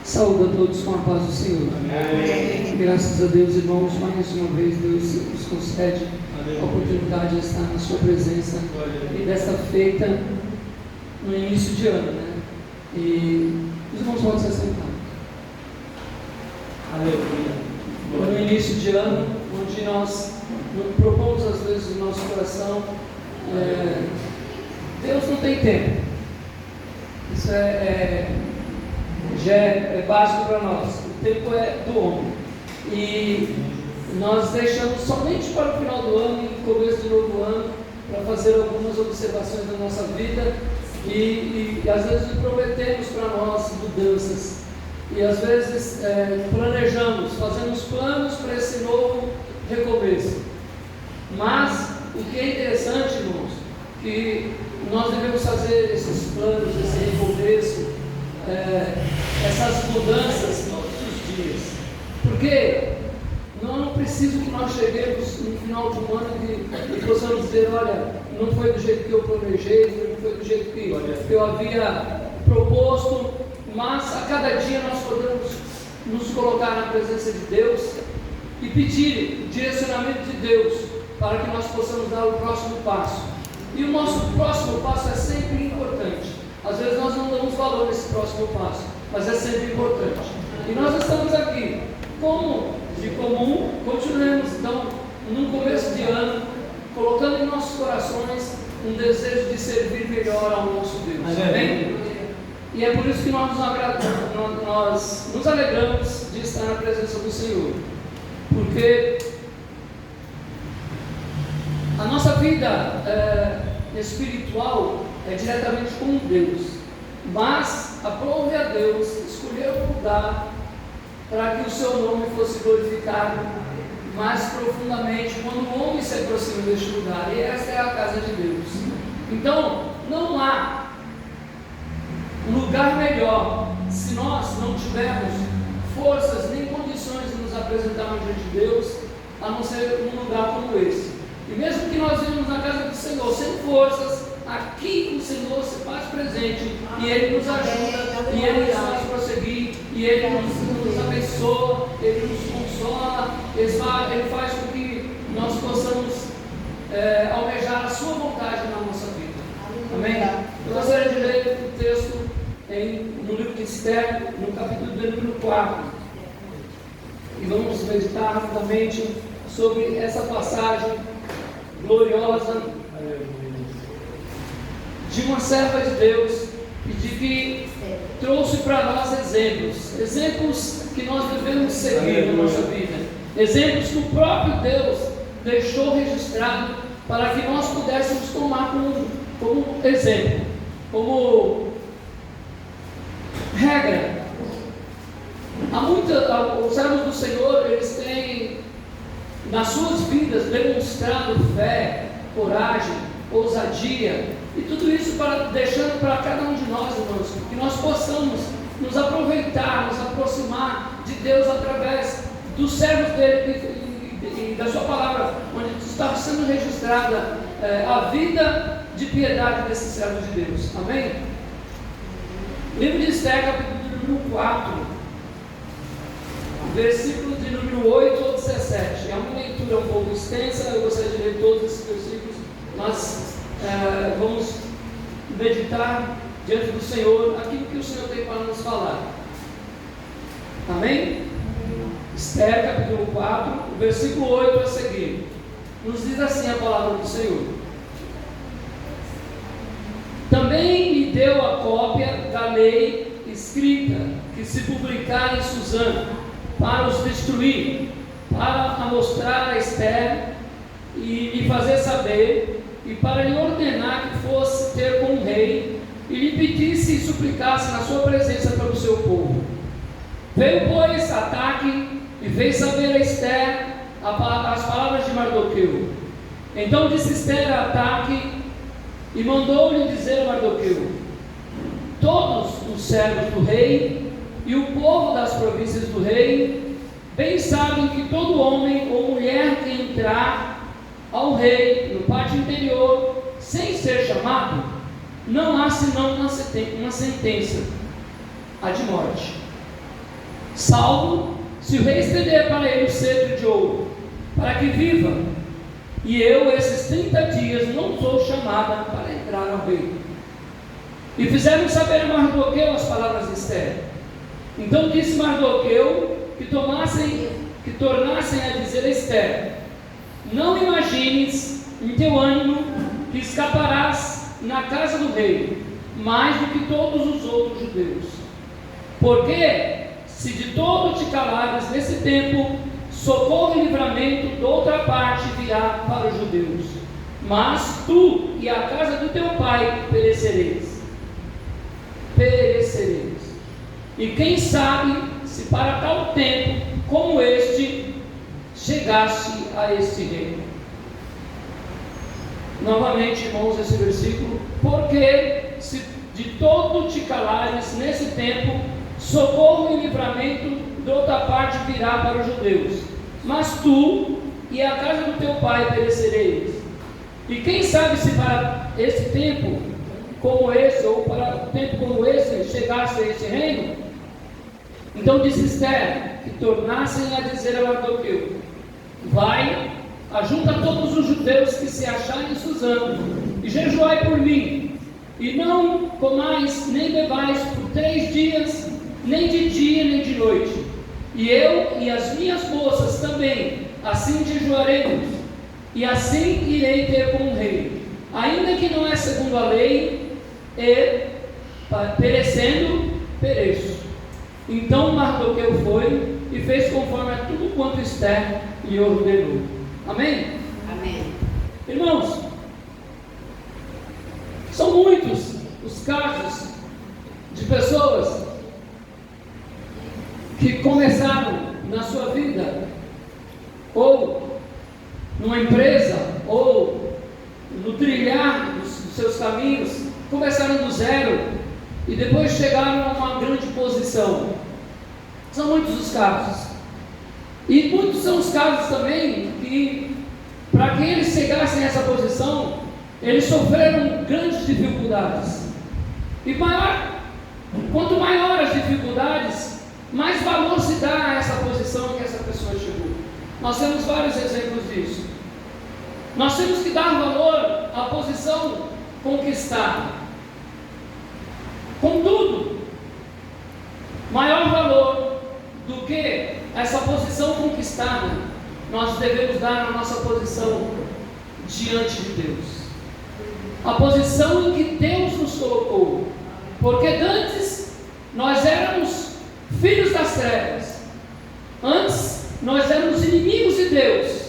Saúde a todos com a paz do Senhor. Amém. Graças a Deus, irmãos, mais uma vez Deus nos concede a oportunidade de estar na sua presença e desta feita no início de ano, né? E os irmãos podem se sentar. Aleluia. No início de ano, onde nós propomos às vezes no nosso coração, Deus não tem tempo. Isso já é básico para nós. O tempo é do homem. E nós deixamos somente para o final do ano e começo do novo ano para fazer algumas observações da nossa vida e às vezes prometemos para nós mudanças. E às vezes planejamos, fazemos planos para esse novo recomeço. Mas o que é interessante, irmãos, que nós devemos fazer esses planos, esse recomeço, essas mudanças todos os dias. Porque não preciso que nós cheguemos no final de um ano e possamos dizer, olha, não foi do jeito que eu planejei, não foi do jeito que eu havia proposto, mas a cada dia nós podemos nos colocar na presença de Deus e pedir o direcionamento de Deus para que nós possamos dar o próximo passo. E o nosso próximo passo é sempre importante. Às vezes nós não damos valor nesse próximo passo, mas é sempre importante. E nós estamos aqui, como de comum, continuemos então, no começo de ano, colocando em nossos corações um desejo de servir melhor ao nosso Deus. Amém? E é por isso que nós nos alegramos de estar na presença do Senhor. Porque a nossa vida espiritual é diretamente com Deus, mas aprove a Deus escolher um lugar para que o seu nome fosse glorificado mais profundamente quando o homem se aproxima deste lugar, e esta é a casa de Deus. Então não há um lugar melhor se nós não tivermos forças nem condições de nos apresentarmos diante de Deus, a não ser um lugar como esse. E mesmo que nós vivamos na casa do Senhor sem forças, aqui o Senhor se faz presente e Ele nos ajuda, e Ele nos faz prosseguir, e Ele nos abençoa, Ele nos consola, Ele faz com que nós possamos almejar a sua vontade na nossa vida. Amém? Eu gostaria de ler o texto no livro de Esther, no capítulo de número 4, e vamos meditar rapidamente sobre essa passagem gloriosa de uma serva de Deus e de que trouxe para nós exemplos que nós devemos seguir na nossa vida, exemplos que o próprio Deus deixou registrado para que nós pudéssemos tomar como exemplo, como regra. Os servos do Senhor, eles têm nas suas vidas demonstrado fé, coragem, ousadia, e tudo isso deixando para cada um de nós, irmãos, que nós possamos nos aproveitar, nos aproximar de Deus através dos servos dele e da sua palavra, onde está sendo registrada a vida de piedade desses servos de Deus. Amém? Livro de Esther, capítulo número 4, versículo de número 8 ao 17. É uma leitura um pouco extensa, eu gostaria de ler todos esses versículos, mas vamos meditar diante do Senhor aquilo que o Senhor tem para nos falar. Amém? Esther, capítulo 4, versículo 8 a seguir. Nos diz assim a palavra do Senhor: também lhe deu a cópia da lei escrita, que se publicar em Suzã, para os destruir, para a mostrar a Esther e lhe fazer saber, e para lhe ordenar que fosse ter com o rei, e lhe pedisse e suplicasse na sua presença pelo seu povo. Veio, pois, Ataque e fez saber a Esther as palavras de Mardoqueu. Então disse Esther a Ataque e mandou-lhe dizer a Mardoqueu: todos os servos do rei e o povo das províncias do rei bem sabem que todo homem ou mulher que entrar ao rei no pátio interior sem ser chamado, não há senão uma sentença. a de morte, salvo se o rei estender para ele o cetro de ouro, para que viva, e eu esses 30 dias não sou chamada para entrar ao rei. E fizeram saber a Mardoqueu as palavras de Esther. Então disse Mardoqueu que tornassem a dizer a Esther: não imagines em teu ânimo que escaparás na casa do rei, mais do que todos os outros judeus. Porque, se de todo te calares nesse tempo, socorro e livramento de outra parte virá para os judeus. Mas tu e a casa do teu pai perecereis. E quem sabe se para tal tempo como este chegaste a este reino. Novamente, irmãos, esse versículo: porque se de todo te calares nesse tempo, socorro e livramento de outra parte virá para os judeus, mas tu e a casa do teu pai perecereis. E quem sabe se para esse tempo como esse, ou para um tempo como esse, chegasse a esse reino? Então disse Esther que tornassem a dizer a Mardoqueu: vai, ajunta todos os judeus que se acharem em Susã, e jejuai por mim, e não comais nem bebais por 3 dias, nem de dia nem de noite. E eu e as minhas moças também, assim jejuaremos, e assim irei ter com o rei, ainda que não é segundo a lei, e perecendo, pereço. Então Mardoqueu foi e fez conforme a tudo quanto Esther lhe ordenou. Amém? Amém. Irmãos, são muitos os casos de pessoas que começaram na sua vida, ou numa empresa, ou no trilhar dos seus caminhos, começaram do zero e depois chegaram a uma grande posição. São muitos os casos. E muitos são os casos também que, para que eles chegassem a essa posição, eles sofreram grandes dificuldades. E quanto maior as dificuldades, mais valor se dá a essa posição em que essa pessoa chegou. Nós temos vários exemplos disso. Nós temos que dar valor à posição conquistada. Contudo, maior valor do que essa posição conquistada, nós devemos dar à nossa posição diante de Deus. A posição em que Deus nos colocou. Porque antes nós éramos filhos das trevas. Antes nós éramos inimigos de Deus.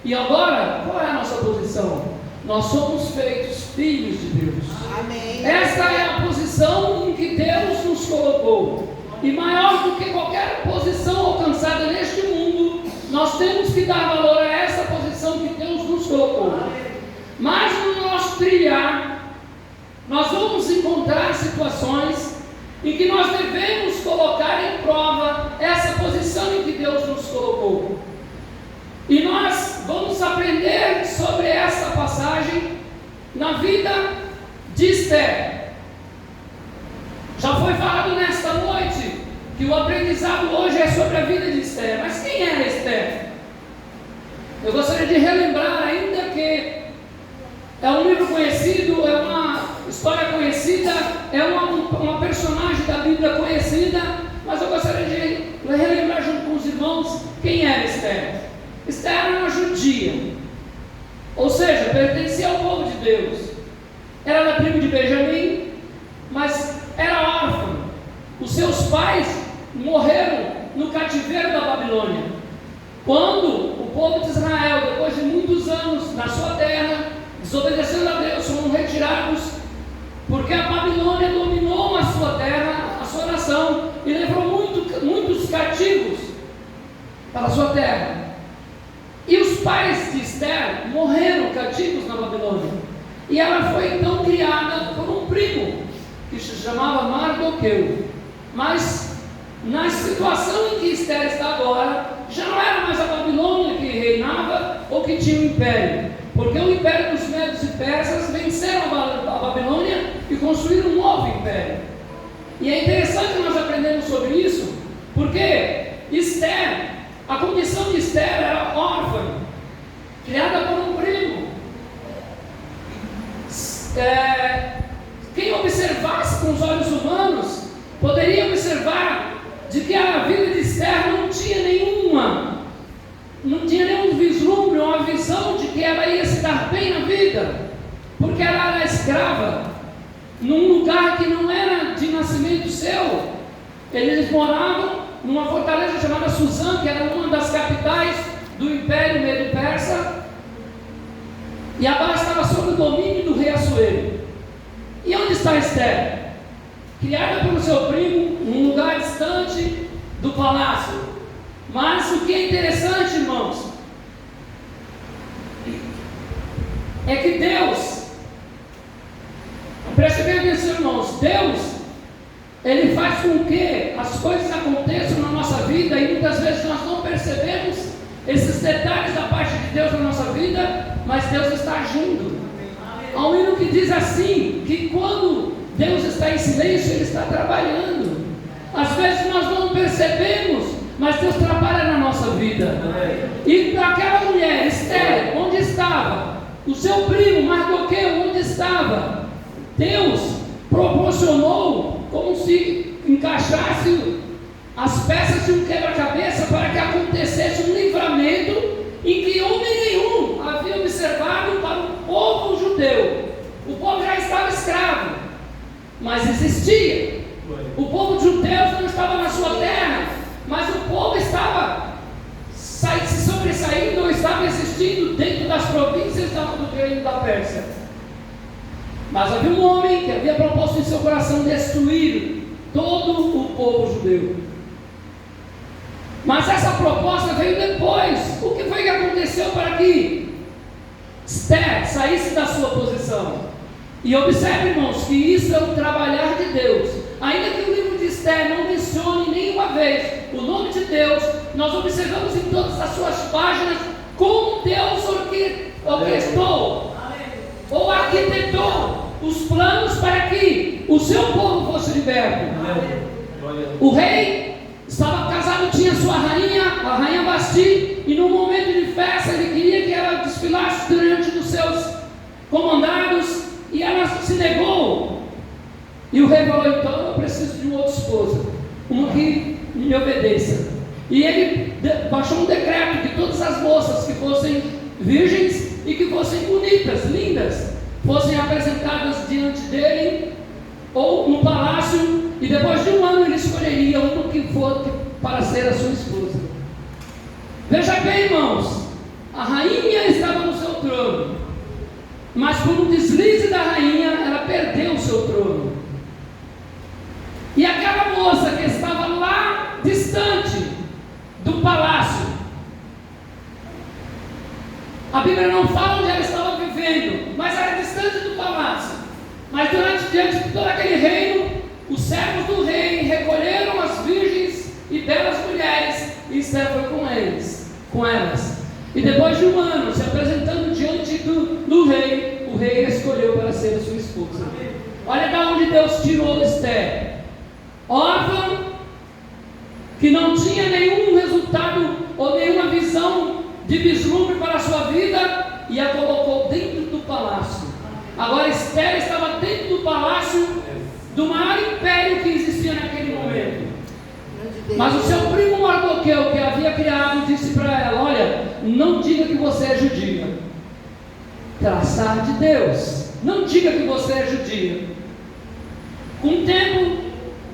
E agora, qual é a nossa posição? Nós somos feitos filhos de Deus. Amém. Esta é a posição em que Deus nos colocou. E maior do que qualquer posição alcançada neste mundo, nós temos que dar valor a essa posição que Deus nos colocou. Mas no nosso trilhar, nós vamos encontrar situações em que nós devemos colocar em prova essa posição em que Deus nos colocou. E nós vamos aprender sobre essa passagem na vida de Esther. Já foi falado nesta noite que o aprendizado hoje é sobre a vida de Esther. Mas quem era Esther? Eu gostaria de relembrar, ainda que é um livro conhecido, é uma história conhecida, é uma personagem da Bíblia conhecida, mas eu gostaria de relembrar junto com os irmãos quem era Esther. Esther era uma judia, ou seja, pertencia ao povo de Deus. Era da tribo de Benjamim, mas era órfã. Os seus pais morreram no cativeiro da Babilônia. Quando o povo de Israel, depois de muitos anos na sua terra, desobedecendo a Deus, foram retirados, porque a Babilônia dominou a sua terra, a sua nação, e levou muitos cativos para a sua terra. E os pais de Esther morreram cativos na Babilônia. E ela foi então criada por um primo, que se chamava Mardoqueu. Mas na situação em que Esther está agora, já não era mais a Babilônia que reinava ou que tinha o império. Porque o império dos Medos e Persas venceram a Babilônia e construíram um novo império. E é interessante nós aprendemos sobre isso? Porque Esther, a condição de Esther era órfã, criada por um primo. Quem observasse com os olhos humanos poderia observar de que a vida de Esther não tinha nenhum vislumbre, uma visão de que ela ia se dar bem na vida, porque ela era escrava num lugar que não era de nascimento seu. Eles moravam numa fortaleza chamada Suzã, que era uma das capitais do Império Medo-Persa, e Abá estava sob o domínio do rei Assuero. E onde está Esther? Criada pelo seu primo, num lugar distante do palácio. Mas o que é interessante, irmãos, é que Deus, preste bem atenção, irmãos, Deus, Ele faz com que as coisas aconteçam na nossa vida e muitas vezes nós não percebemos esses detalhes da parte de Deus na nossa vida, mas Deus está agindo. Há um hino que diz assim, que quando Deus está em silêncio, Ele está trabalhando. Às vezes nós não percebemos, mas Deus trabalha na nossa vida. E aquela mulher, Esther, onde estava? O seu primo, Mardoqueu, onde estava? Deus proporcionou como se encaixasse as peças de um quebra-cabeça para que acontecesse um livramento em que homem nenhum havia observado para o povo judeu. O povo já estava escravo, mas existia. O povo judeu não estava na sua terra, mas o povo estava se sobressaindo ou estava existindo dentro das províncias do reino da Pérsia. Mas havia um homem que havia proposto em seu coração destruir todo o povo judeu. Mas essa proposta veio depois. O que foi que aconteceu para que Esther saísse da sua posição? E observe, irmãos, que isso é o trabalhar de Deus. Ainda que o livro de Esther não mencione nenhuma vez o nome de Deus, nós observamos em todas as suas páginas como Deus orquestrou ou arquitetou os planos para que o seu povo fosse liberto. O rei estava casado, tinha sua rainha, a rainha Vasti, e num momento de festa ele queria que ela desfilasse diante dos seus comandados, e ela se negou. E o rei falou: então eu preciso de uma outra esposa, uma que me obedeça. E ele baixou um decreto que todas as moças que fossem virgens e que fossem bonitas, lindas, fossem apresentadas diante dele ou no palácio, e depois de um ano ele escolheria uma que for para ser a sua esposa. Veja bem, irmãos, a rainha estava no seu trono, mas por um deslize da rainha ela perdeu o seu trono. E aquela moça que estava lá distante do palácio, a Bíblia não fala onde ela estava vivendo, mas era distante do palácio. Mas diante de todo aquele reino, os servos do rei recolheram as virgens e belas mulheres, e Esther foi com elas. E depois de um ano, se apresentando diante do rei, o rei a escolheu para ser a sua esposa. Olha de onde Deus tirou Esther, órfã, que não tinha nenhum resultado ou nenhuma visão de vislumbre para a sua vida, e a colocou dentro do palácio. Agora Esther estava dentro do palácio do maior império que existia naquele momento. Mas o seu primo Mardoqueu, que havia criado, disse para ela: olha, não diga que você é judia. Traçar de Deus. Não diga que você é judia. Com o tempo,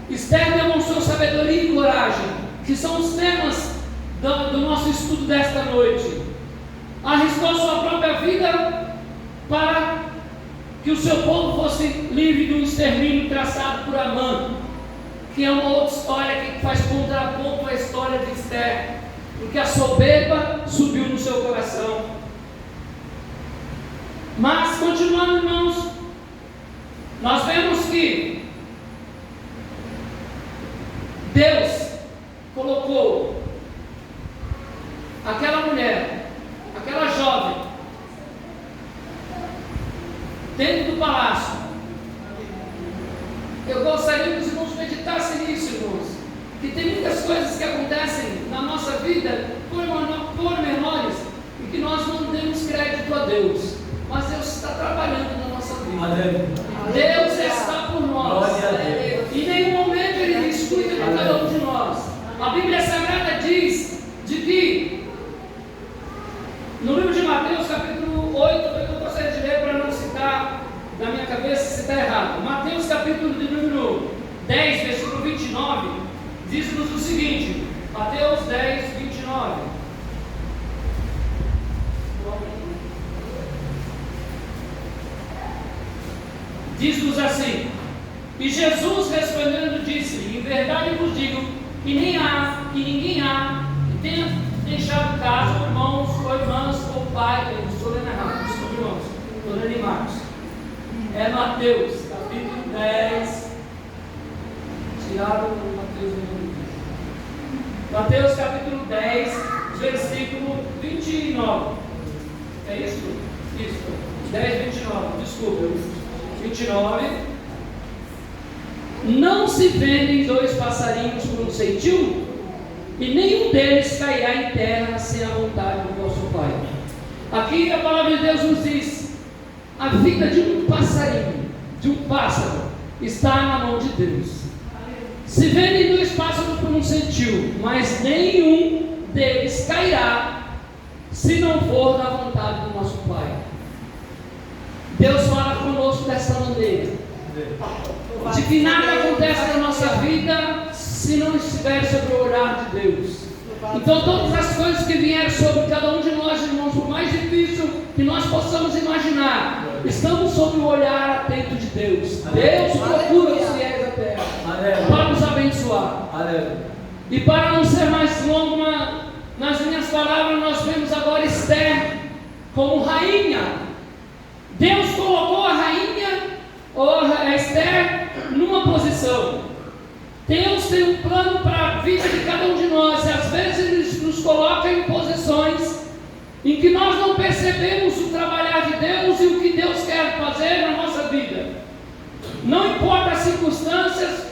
Esther demonstrou sabedoria e coragem, que são os temas do nosso estudo desta noite. Arriscou sua própria vida para que o seu povo fosse livre do extermínio traçado por Amã, que é uma outra história que faz contraponto à história de Esther, porque a soberba subiu no seu coração. Mas, continuando, irmãos, nós vemos que Deus colocou aquela mulher, aquela jovem, dentro do palácio. Eu gostaria que os irmãos meditassem nisso, irmãos. que tem muitas coisas que acontecem na nossa vida, pormenores, e que nós não demos crédito a Deus. Mas Deus está trabalhando na nossa vida. Deus está por nós. Em nenhum momento Ele descuida de cada um de nós. A Bíblia Sagrada diz de que, no livro de Mateus, capítulo 8, eu gostaria de ler para não citar na minha cabeça se está errado. Mateus, capítulo de número 10, versículo 29, diz-nos o seguinte: Mateus 10, 29. Diz-nos assim: e Jesus respondendo disse-lhe: em verdade vos digo que ninguém há que tenha deixado casa, ou irmãos, ou irmãs, ou pai, estou lendo errado, desculpe irmãos, estou lendo em Marcos. É Mateus, capítulo 10, tirado do Mateus, Mateus capítulo 10, versículo 29. É isso? Isso, 10, 29, desculpa, 29. Não se vendem 2 passarinhos por um centil, e nenhum deles cairá em terra sem a vontade do vosso Pai. Aqui a palavra de Deus nos diz: a vida de um passarinho, de um pássaro, está na mão de Deus. Se vendem 2 pássaros por um centil, mas nenhum deles cairá se não for da vontade do nosso Pai. Deus fala conosco dessa maneira, de que nada acontece na nossa vida se não estiver sobre o olhar de Deus. Então todas as coisas que vieram sobre cada um de nós, irmãos, por mais difícil que nós possamos imaginar, estamos sob o olhar atento de Deus. Deus procura os fiéis da terra para nos abençoar. E para não ser mais longo nas minhas palavras, nós vemos agora Esther como rainha. Deus colocou a rainha, ou a Esther, numa posição. Deus tem um plano para a vida de cada um de nós, e às vezes Ele nos coloca em posições em que nós não percebemos o trabalhar de Deus e o que Deus quer fazer na nossa vida. Não importa as circunstâncias,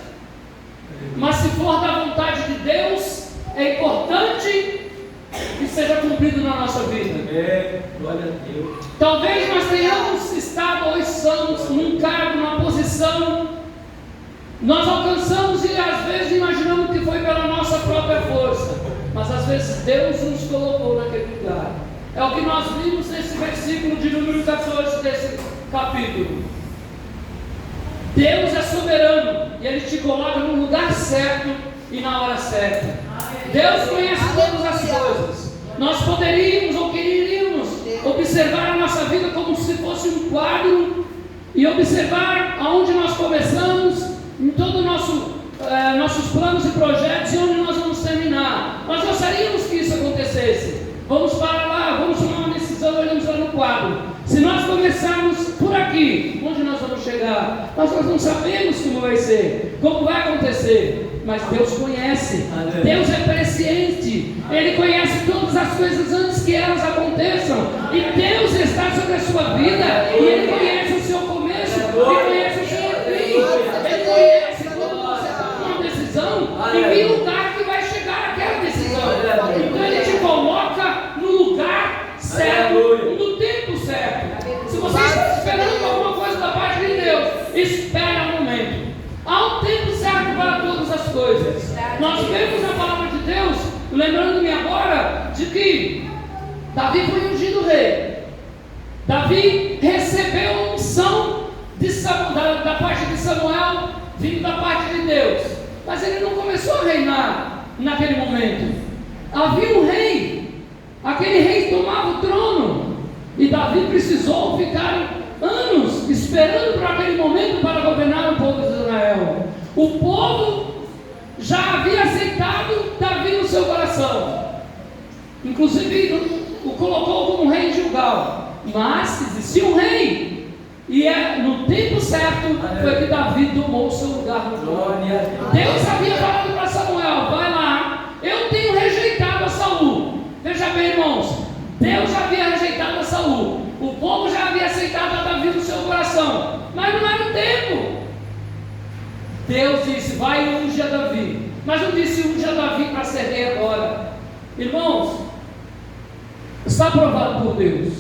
mas se for da vontade de Deus, é importante que seja cumprido na nossa vida. Glória a Deus. Talvez nós tenhamos estado ou estamos num cargo, numa posição, nós alcançamos e às vezes imaginamos que foi pela nossa própria força, mas às vezes Deus nos colocou naquele lugar. É o que nós vimos nesse versículo de número 14 desse capítulo. Deus é soberano e Ele te coloca no lugar certo e na hora certa. Deus conhece todas as coisas. Nós poderíamos ou queríamos observar a nossa vida como se fosse um quadro e observar aonde nós começamos, em todos nossos planos e projetos e onde nós vamos terminar. Nós gostaríamos que isso acontecesse. Vamos para lá, vamos tomar uma decisão, olhamos lá no quadro. Se nós começarmos por aqui, onde nós vamos chegar? Nós não sabemos como vai ser, como vai acontecer, mas Deus conhece. Deus é presciente, Ele conhece todas as coisas antes que elas aconteçam, e Deus está sobre a sua vida, e Ele conhece o seu começo, Ele conhece o seu fim, Ele conhece quando você toma uma decisão, e que lugar que vai chegar aquela decisão. Então Ele te coloca no lugar certo, no tempo certo. Se você está esperando alguma coisa da parte de Deus, espera um momento. Há um tempo certo para todas as coisas. Nós vemos na palavra de Deus, lembrando-me agora de que Davi foi ungido rei. Davi recebeu a unção da parte de Samuel, vindo da parte de Deus. Mas ele não começou a reinar naquele momento. Havia um rei. Aquele rei tomava o trono. E Davi precisou ficar anos esperando por aquele momento para governar o povo de Israel. O povo já havia aceitado Davi no seu coração. Inclusive o colocou como rei de Gilgal. Mas existia um rei. E no tempo certo foi que Davi tomou o seu lugar no trono. Deus havia falado para Samuel: vai lá, eu tenho rejeitado a Saul. Veja bem, irmãos, Deus já havia rejeitado a Saul, o povo já havia aceitado a Davi no seu coração, mas não era o tempo. Deus disse: vai e unge a Davi. Mas não disse unja Davi para ser rei agora. Irmãos, está aprovado por Deus.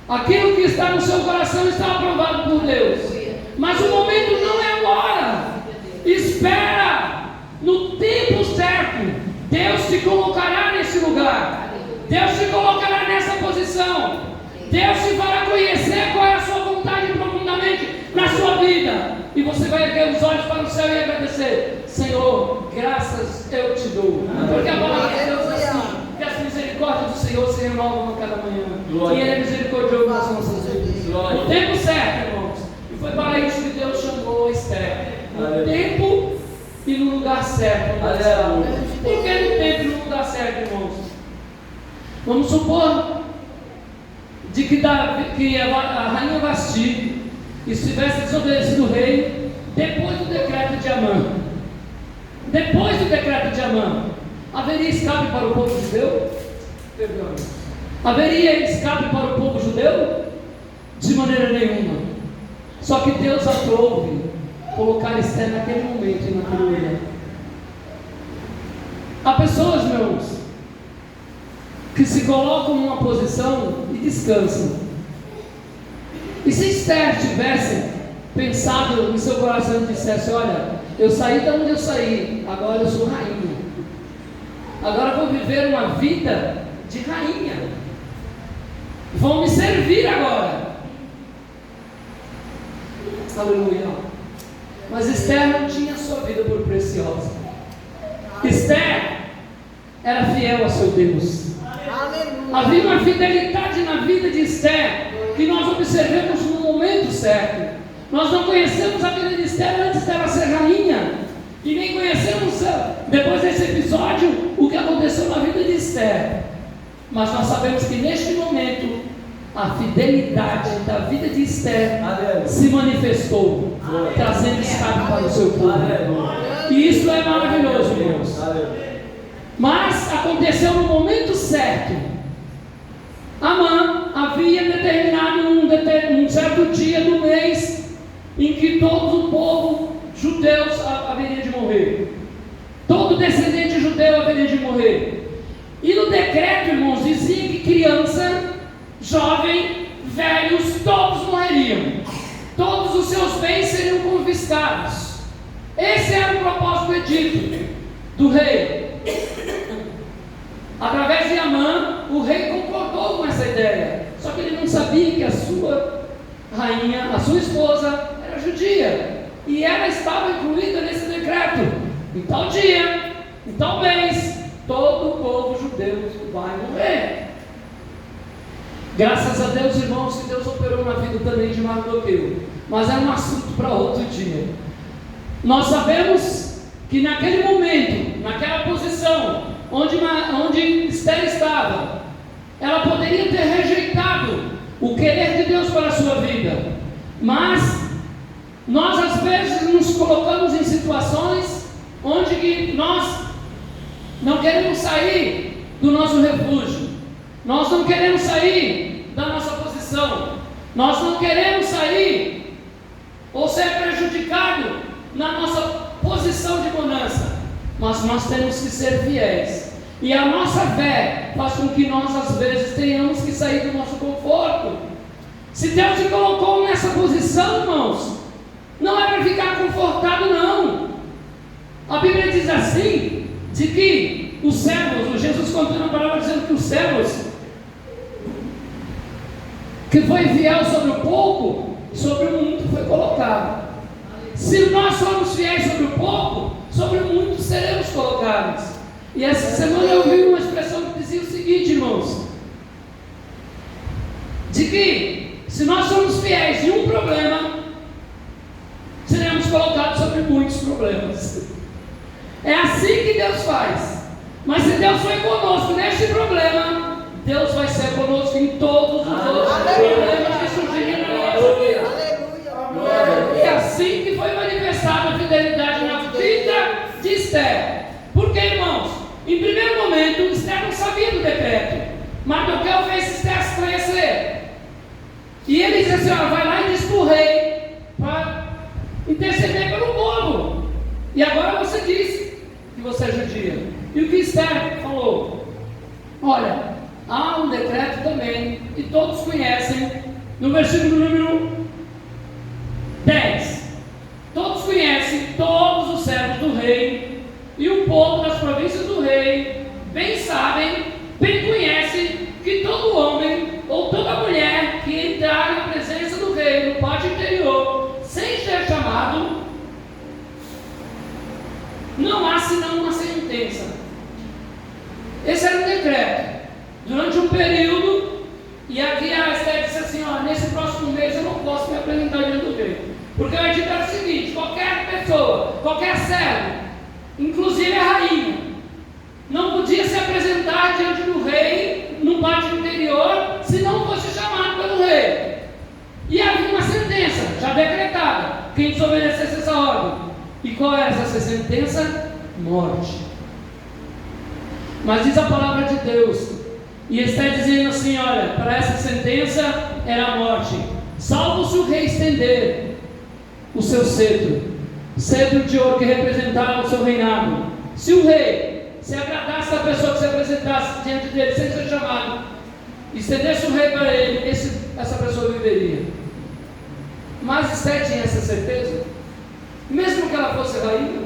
Aquilo que está no seu coração está aprovado por Deus. Mas o momento não é agora. Espera. No tempo certo, Deus te colocará nesse lugar. Deus te colocará nessa posição. Deus te fará conhecer qual é a sua vontade profundamente na sua vida. E você vai erguer os olhos para o céu e agradecer. Senhor, graças eu te dou. Porque a palavra de Deus é assim, que as misericórdias do Senhor se renovam a cada manhã. E Ele é misericordioso nas nossas vidas. No tempo certo, irmãos. E foi para isso que Deus chamou Esther. No tempo e no lugar certo. Por que no tempo e no lugar certo, irmãos? Vamos supor de que a rainha Vasti estivesse desobedecido o rei depois do decreto de Amã. Depois do decreto de Amã, haveria escape para o povo judeu? Perdão. Haveria escape para o povo judeu? De maneira nenhuma. Só que Deus aprove colocar Esther naquele momento e naquele lugar. Há pessoas, meus irmãos, que se colocam numa posição e descansam. E se Esther tivesse pensado em seu coração e dissesse: olha, eu saí de onde eu saí, agora eu sou rainha, agora vou viver uma vida de rainha, vão me servir agora. Aleluia. Mas Esther não tinha sua vida por preciosa. Esther era fiel ao seu Deus. Havia uma fidelidade na vida de Esther que nós observamos no momento certo. Nós não conhecemos a vida de Esther antes dela ser rainha, e nem conhecemos depois desse episódio o que aconteceu na vida de Esther. Mas nós sabemos que neste momento a fidelidade da vida de Esther se manifestou, trazendo escape para o seu povo. E isso é maravilhoso, irmãos. Mas aconteceu no momento certo. Amã havia determinado um certo dia do mês em que todo o povo judeu haveria de morrer. Todo descendente judeu haveria de morrer. E no decreto, irmãos, dizia que criança, jovem, velhos, todos morreriam. Todos os seus bens seriam confiscados. Esse era o propósito do edito do rei. Através de Amã, o rei concordou com essa ideia. Só que ele não sabia que a sua rainha, a sua esposa, era judia. E ela estava incluída nesse decreto. Em tal dia, em tal mês, todo o povo judeu vai morrer. Graças a Deus, irmãos, que Deus operou na vida também de Mardoqueu. Mas é um assunto para outro dia. Nós sabemos que naquele momento, naquela posição, onde Esther estava, ela poderia ter rejeitado o querer de Deus para a sua vida. Mas nós às vezes nos colocamos em situações onde que nós não queremos sair do nosso refúgio, nós não queremos sair da nossa posição, nós não queremos sair ou ser prejudicado na nossa posição de bonança. Mas nós temos que ser fiéis. E a nossa fé faz com que nós às vezes tenhamos que sair do nosso conforto. Se Deus te colocou nessa posição, irmãos, não é para ficar confortado, não. A Bíblia diz assim, de que os servos, Jesus contou na palavra dizendo que os servos que foi fiel sobre o pouco, sobre o muito foi colocado. Se nós somos fiéis sobre o pouco, sobre muito seremos colocados. E essa semana eu ouvi uma expressão que dizia o seguinte, irmãos, de que se nós somos fiéis em um problema, seremos colocados sobre muitos problemas. É assim que Deus faz. Mas se Deus foi conosco neste problema, Deus vai ser conosco em todos os outros problemas que surgirem na nossa vida. E assim que foi manifestada a fidelidade na vida de Esther. Porque, irmãos, em primeiro momento, Esther não sabia do decreto. Mardoqueu fez Esther se conhecer. E ele disse assim: vai lá e diz para o rei para interceder pelo povo. E agora você diz que você é judia. E o que Esther falou? Olha, há um decreto também, que todos conhecem, no versículo número 10. Todos conhecem, todos os servos do rei, e o povo das províncias do rei, bem sabem, bem conhecem, que todo homem ou toda mulher que entrar na presença do rei, no pátio interior, sem ser chamado, não há senão uma sentença. Esse era o decreto. Durante um período, e aqui a Esther disse assim, ó, nesse próximo mês eu não posso me apresentar diante do rei. Porque o edito era o seguinte, qualquer pessoa, qualquer servo, inclusive a rainha, não podia se apresentar diante do rei, no pátio interior, se não fosse chamado pelo rei. E havia uma sentença, já decretada, quem desobedecesse essa ordem. E qual era essa sentença? Morte. Mas diz a palavra de Deus, e está dizendo assim, olha, para essa sentença era a morte, salvo se o rei estender o seu cetro de ouro que representava o seu reinado. Se o rei se agradasse da pessoa que se apresentasse diante dele sem ser chamado, estendesse o rei para ele, essa pessoa viveria. Mas Esther tinha essa certeza? Mesmo que ela fosse rainha,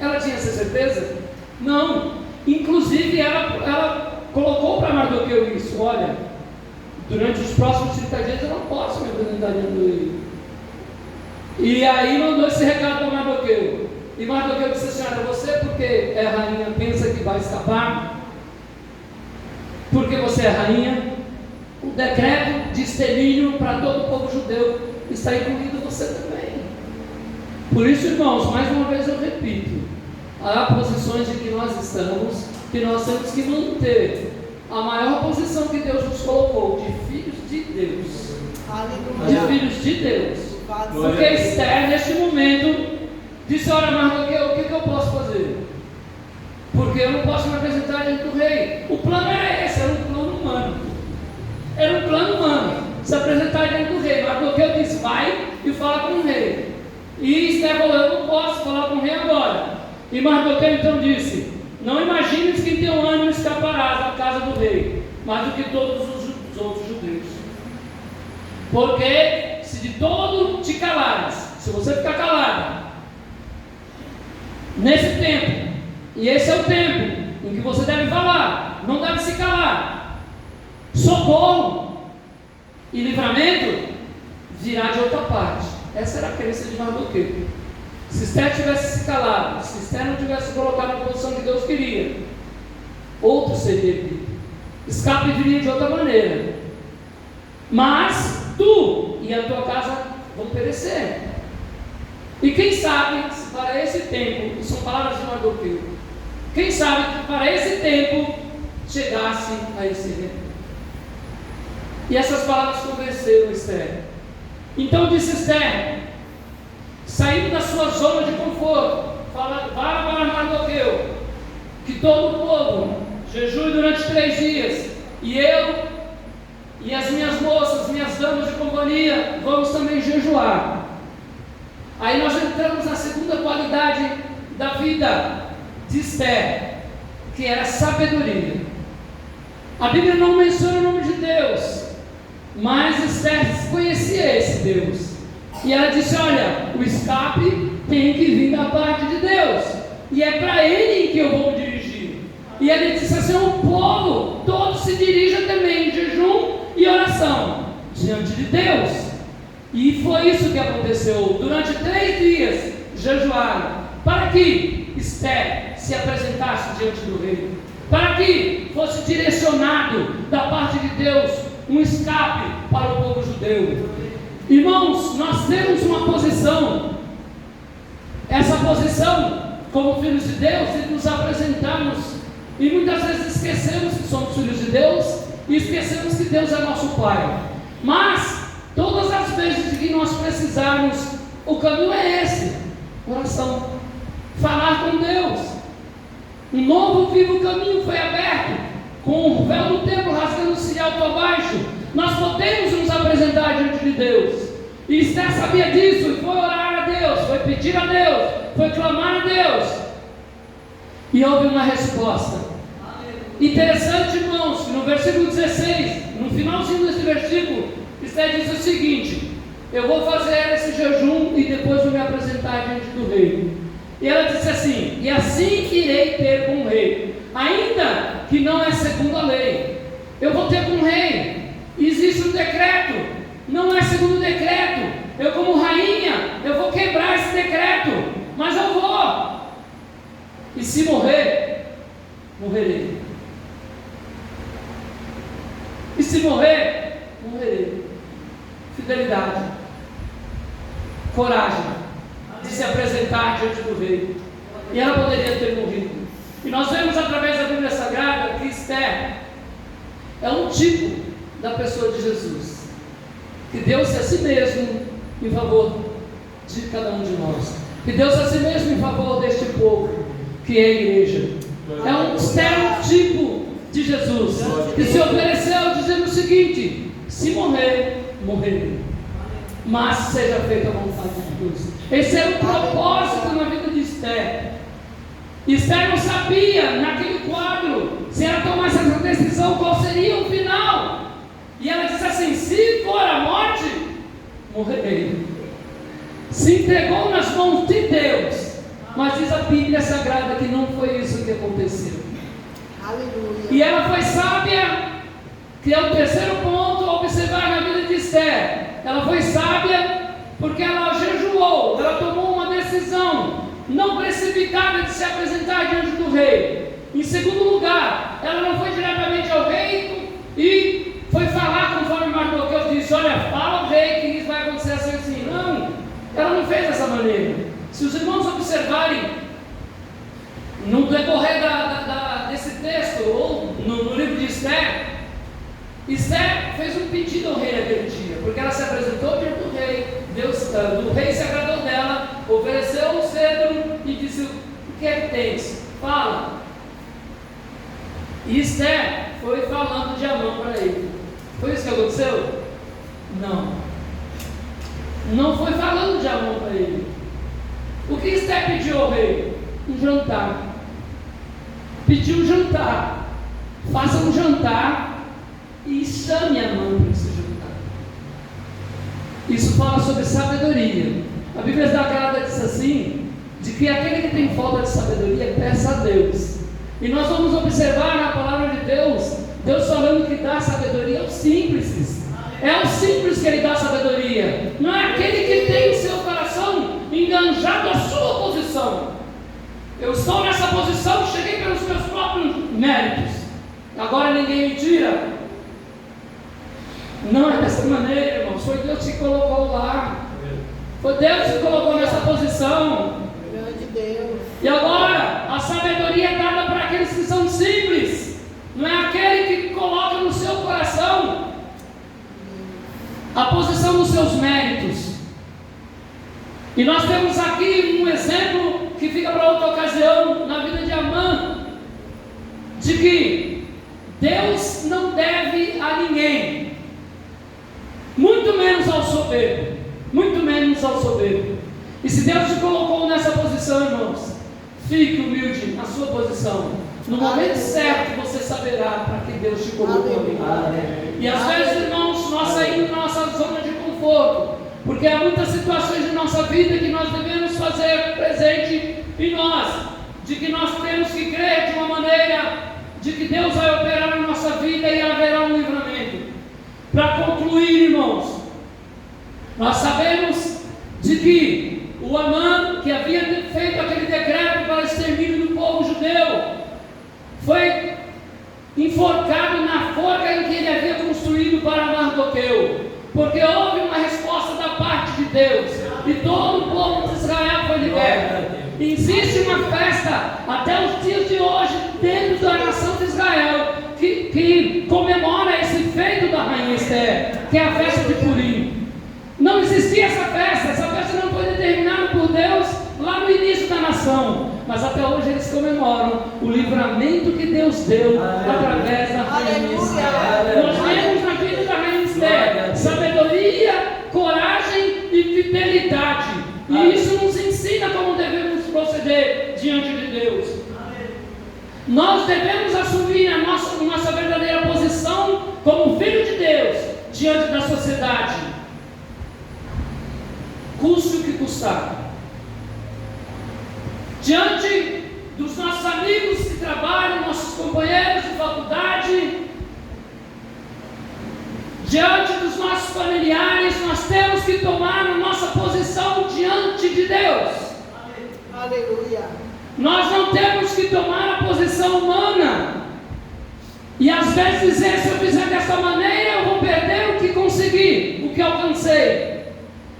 ela tinha essa certeza? Não. Inclusive ela colocou para Mardoqueu isso, olha, durante os próximos 30 dias eu não posso me apresentar diante do rei. E aí mandou esse recado para Mardoqueu. E Mardoqueu disse assim, olha, você porque é rainha pensa que vai escapar? Porque você é rainha? O decreto de extermínio para todo o povo judeu está incluído você também. Por isso, irmãos, mais uma vez eu repito, há posições em que nós estamos, que nós temos que manter a maior posição que Deus nos colocou, de filhos de Deus. Aleluia. De filhos de Deus. Porque Esther, neste momento, disse, olha, Mardoqueu, o que eu posso fazer? Porque eu não posso me apresentar diante do rei. O plano era esse, era um plano humano. Era um plano humano, se apresentar diante do rei. Mardoqueu disse, vai e fala com o rei. E Esther falou, eu não posso falar com o rei agora. E Mardoqueu então disse, não imagines que em teu ânimo escaparás da casa do rei, mais do que todos os outros judeus. Porque se de todo te calares, se você ficar calado, nesse tempo, e esse é o tempo em que você deve falar, não deve se calar, socorro e livramento virá de outra parte. Essa era a crença de Mardoqueu. Se Esther tivesse se calado, se Esther não tivesse colocado na posição que Deus queria, outro seria erguido. Escape viria de outra maneira. Mas tu e a tua casa vão perecer. E quem sabe, se para esse tempo, são palavras de Mardoqueu, quem sabe que para esse tempo chegasse a esse reino. E essas palavras convenceram Esther. Então disse Esther, saindo da sua zona de conforto, fala para Mardoqueu, que todo o povo jejue durante 3 dias, e eu e as minhas moças, minhas damas de companhia, vamos também jejuar. Aí nós entramos na segunda qualidade da vida de Esther, que era sabedoria. A Bíblia não menciona o nome de Deus, mas Esther conhecia esse Deus. E ela disse, olha, o escape tem que vir da parte de Deus, e é para Ele que eu vou me dirigir. E ele disse assim, o povo todo se dirija também em jejum e oração diante de Deus. E foi isso que aconteceu. Durante 3 dias jejuaram, para que Esther se apresentasse diante do rei, para que fosse direcionado da parte de Deus um escape para o povo judeu. Irmãos, nós temos uma posição, essa posição como filhos de Deus, e nos apresentamos, e muitas vezes esquecemos que somos filhos de Deus, e esquecemos que Deus é nosso Pai. Mas todas as vezes que nós precisarmos, o caminho é esse: oração, falar com Deus. Um novo vivo caminho foi aberto, com o véu do templo rasgando-se de alto a baixo. Nós podemos nos apresentar diante de Deus. E Esther sabia disso, e foi orar a Deus, foi pedir a Deus, foi clamar a Deus. E houve uma resposta. Interessante, irmãos, que no versículo 16, no finalzinho desse versículo, Esther diz o seguinte: eu vou fazer esse jejum e depois vou me apresentar diante do rei. E ela disse assim: e assim irei ter com o rei, ainda que não é segundo a lei. Eu vou ter com o rei. Existe um decreto, não é segundo o decreto. Eu, como rainha, eu vou quebrar esse decreto, mas eu vou. E se morrer, morrerei. E se morrer, morrerei. Fidelidade, coragem de se apresentar diante do rei. E ela poderia ter morrido. E nós vemos através da Bíblia Sagrada que Esther é um tipo da pessoa de Jesus, que deu-se a si mesmo em favor de cada um de nós, que deu-se a si mesmo em favor deste povo, que é a igreja. É um tipo de Jesus, que se ofereceu dizendo o seguinte: se morrer, morrerei, mas seja feita a vontade de Deus. Esse era o propósito na vida de Esther. Esther não sabia, naquele quadro, se ela tomasse essa decisão, qual seria o final. E ela disse assim: se for a morte, morrerei. Se entregou nas mãos de Deus. Mas diz a Bíblia Sagrada que não foi isso que aconteceu. Aleluia. E ela foi sábia, que é o terceiro ponto a observar na vida de Esther. Ela foi sábia porque ela jejuou, ela tomou uma decisão não precipitada de se apresentar diante do rei. Em segundo lugar, ela não foi diretamente ao rei e foi falar conforme Mardoqueu disse: olha, fala ao rei que isso vai acontecer assim. Não, ela não fez dessa maneira. Se os irmãos observarem no decorrer desse texto ou no livro de Esther, Esther fez um pedido ao rei naquele dia, porque ela se apresentou diante do rei. O rei se agradou dela, ofereceu o cedro e disse: o que é que tens? Fala. E Esther foi falando de Amã para ele. Foi isso que aconteceu? Não. Não foi falando de Amã para ele. O que Esther pediu ao rei? Um jantar. Pediu um jantar. Faça um jantar e chame Amã para esse jantar. Isso fala sobre sabedoria. A Bíblia Sagrada diz assim: de que aquele que tem falta de sabedoria, peça a Deus. E nós vamos observar na palavra de Deus, Deus falando que dá sabedoria aos simples. É aos simples que Ele dá sabedoria. Não é aquele que tem o seu coração enganjado à sua posição. Eu estou nessa posição, cheguei pelos meus próprios méritos, agora ninguém me tira. Não é dessa maneira, irmãos. Foi Deus que colocou lá. Foi Deus que colocou nessa posição. Grande Deus. E agora, a sabedoria é dada para aqueles que são simples. Não é aquele que coloca no seu coração a posição dos seus méritos. E nós temos aqui um exemplo que fica para outra ocasião na vida de Amã, de que Deus não deve a ninguém, muito menos ao soberbo, muito menos ao soberbo. E se Deus te colocou nessa posição, irmãos, fique humilde na sua posição. No momento certo você saberá para que Deus te colocou ali. E às vezes, irmãos, nós saímos da nossa zona de conforto, porque há muitas situações de nossa vida que nós devemos fazer presente em nós, de que nós temos que crer de uma maneira, de que Deus vai operar na nossa vida e haverá um livramento. Para concluir, irmãos, nós sabemos de que o Amã, que havia feito aquele decreto para o extermínio do povo judeu, foi enforcado na forca em que ele havia construído para Mardoqueu, porque houve uma resposta da parte de Deus, e todo o povo de Israel foi liberto. Existe uma festa até os dias de hoje dentro da nação de Israel que comemora esse feito da rainha Esther, que é a festa de Purim. Não existia essa festa não foi determinada por Deus lá no início da nação, mas até hoje eles comemoram o livramento que Deus deu através da rainha Esther. Nós vemos na vida da rainha Esther sabedoria, coragem e fidelidade, e isso nos ensina como devemos proceder diante de Deus. nós devemos assumir a nossa verdadeira posição como filho de Deus diante da sociedade, custe o que custar. Diante dos nossos amigos que trabalham, nossos companheiros de faculdade, diante dos nossos familiares, nós temos que tomar a nossa posição diante de Deus. Aleluia. Nós não temos que tomar a posição humana e às vezes dizer: se eu fizer dessa maneira eu vou perder o que consegui, o que alcancei.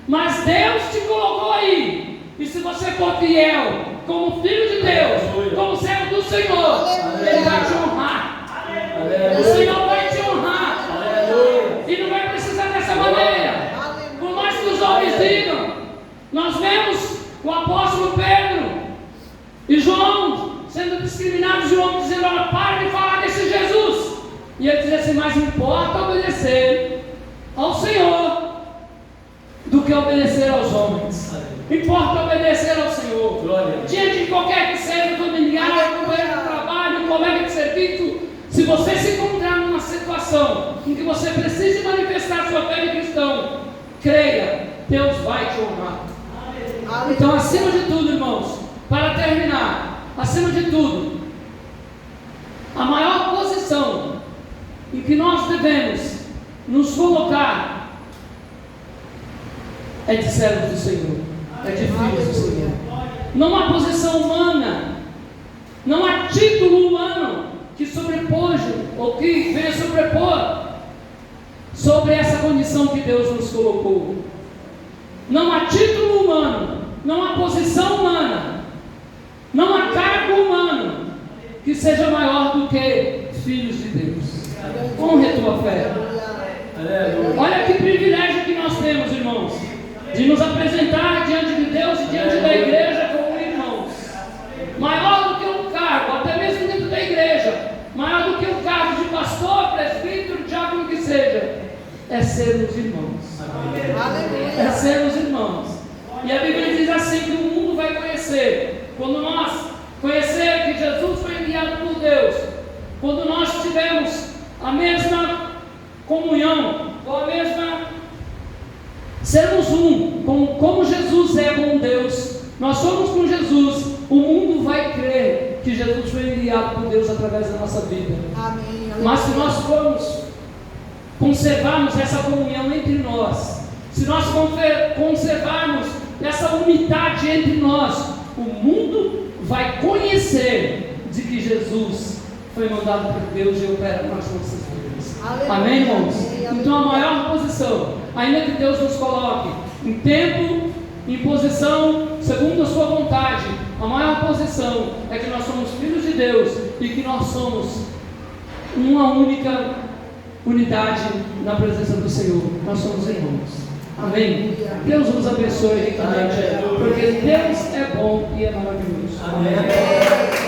Mas Deus te colocou aí, e se você for fiel como filho de Deus, como servo do Senhor, Ele vai te honrar. O Senhor vai te honrar. E não vai precisar dessa maneira. Por mais que os homens digam, nós vemos o apóstolo Pedro e João sendo discriminados, João dizendo: olha, para de falar desse Jesus. E ele diz assim: mas importa obedecer ao Senhor do que obedecer aos homens. Importa obedecer ao Senhor. Diante de qualquer que seja familiar, companheiro de trabalho, colega de serviço, se você se encontrar numa situação em que você precise manifestar sua fé de cristão, creia, Deus vai te honrar. Então, acima de tudo, irmãos, para terminar, acima de tudo, a maior posição em que nós devemos nos colocar é de servos do Senhor, é de filhos do Senhor. Não há posição humana, não há título humano que sobrepuja ou que venha sobrepor sobre essa condição que Deus nos colocou. Não há título humano, não há posição humana, não há cargo humano que seja maior do que filhos de Deus. Honre a tua fé. Olha que privilégio que nós temos, irmãos, de nos apresentar diante de Deus e diante da igreja como irmãos. Maior do que um cargo, até mesmo dentro da igreja, maior do que um cargo de pastor, presbítero, diácono que seja, é sermos irmãos. É sermos irmãos. E a Bíblia diz assim que o mundo vai conhecer, quando nós conhecer que Jesus foi enviado por Deus, quando nós tivermos a mesma comunhão, ou a mesma, sermos um, como Jesus é com Deus, nós somos com Jesus, o mundo vai crer que Jesus foi enviado por Deus através da nossa vida. Amém. Mas se nós formos conservarmos essa comunhão entre nós, se nós conservarmos essa unidade entre nós, o mundo vai conhecer de que Jesus foi mandado por Deus e opera nas nossas vidas. Amém, irmãos? Então a maior posição, ainda que Deus nos coloque em tempo, em posição segundo a sua vontade, a maior posição é que nós somos filhos de Deus e que nós somos uma única unidade na presença do Senhor. Nós somos irmãos. Amém? Deus nos abençoe ricamente, porque Deus é bom e é maravilhoso. Amém.